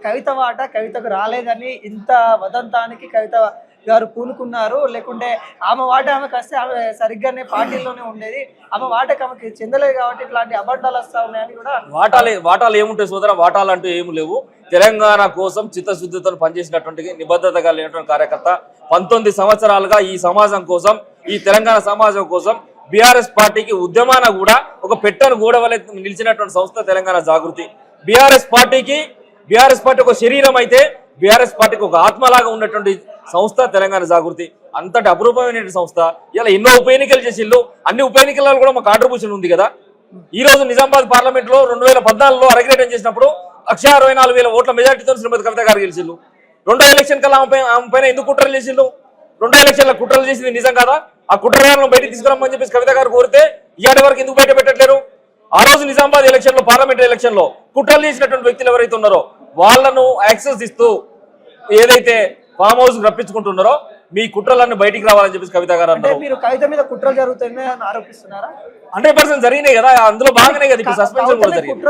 కవిత వాట కవితకు రాలేదని ఇంత వదంతానికి కవిత గారు పూనుకున్నారు. లేకుంటే ఆమె వాట ఆమెకు వస్తే ఆమె సరిగ్గానే పార్టీలోనే ఉండేది, ఆమె వాటకు ఆమెకి చెందలేదు కాబట్టి ఇట్లాంటి అబద్ధాలు వస్తా ఉన్నాయని కూడా. వాటాలు ఏముంటాయి సోదర, వాటాలు అంటూ ఏమి లేవు. తెలంగాణ కోసం చిత్తశుద్ధితో పనిచేసినటువంటి నిబద్ధత కలిగినటువంటి కార్యకర్త 19 సంవత్సరాలుగా ఈ సమాజం కోసం, ఈ తెలంగాణ సమాజం కోసం బీఆర్ఎస్ పార్టీకి ఉద్యమాన కూడా ఒక పెట్టను గూడ వలె నిలిచినటువంటి సంస్థ తెలంగాణ జాగృతి. బీఆర్ఎస్ పార్టీ ఒక శరీరం అయితే బీఆర్ఎస్ పార్టీకి ఒక ఆత్మలాగా ఉన్నటువంటి సంస్థ తెలంగాణ జాగృతి. అంతటి అపురూపమైన సంస్థ. ఇలా ఎన్నో ఉప ఎన్నికలు చేసిళ్ళు, అన్ని ఉప ఎన్నికలలో కూడా మాకు కాంట్రిబ్యూషన్ ఉంది కదా. ఈ రోజు నిజామాబాద్ పార్లమెంట్ లో 2014లో అరగ్రేటం చేసినప్పుడు 164,000 ఓట్ల మెజార్టీతో శ్రీమతి కవిత గారు గెలిచిళ్ళు. 2వ ఎలక్షన్ కల్లా ఆమె పైన ఎందుకు కుట్రలు చేసిళ్ళు? 2వ ఎలక్షన్ల కుట్రలు చేసింది నిజం కదా. ఆ కుట్రలను బయటకు తీసుకురమ్మని చెప్పేసి కవిత గారు కోరితే ఇవాటి వరకు ఎందుకు బయట పెట్టట్లేరు? ఆ రోజు నిజామాబాద్ ఎలక్షన్ లో, పార్లమెంటరీ ఎలక్షన్ లో కుట్రలు చేసినటువంటి వ్యక్తులు ఎవరైతే ఉన్నారో వాళ్లను యాక్సెస్ ఇస్తూ ఏదైతే ఫామ్ హౌస్ రప్పించుకుంటున్నారో మీ కుట్రలన్నీ బయటికి రావాలని చెప్పేసి కవిత గారు అన్నారు. మీరు కవిత మీద కుట్రలు జరుగుతున్నాయని ఆరోపిస్తున్నారా? 100% జరిగినాయి కదా, అందులో భాగంగానే కదా ఇప్పుడు సస్పెన్షన్ కూడా జరిగింది.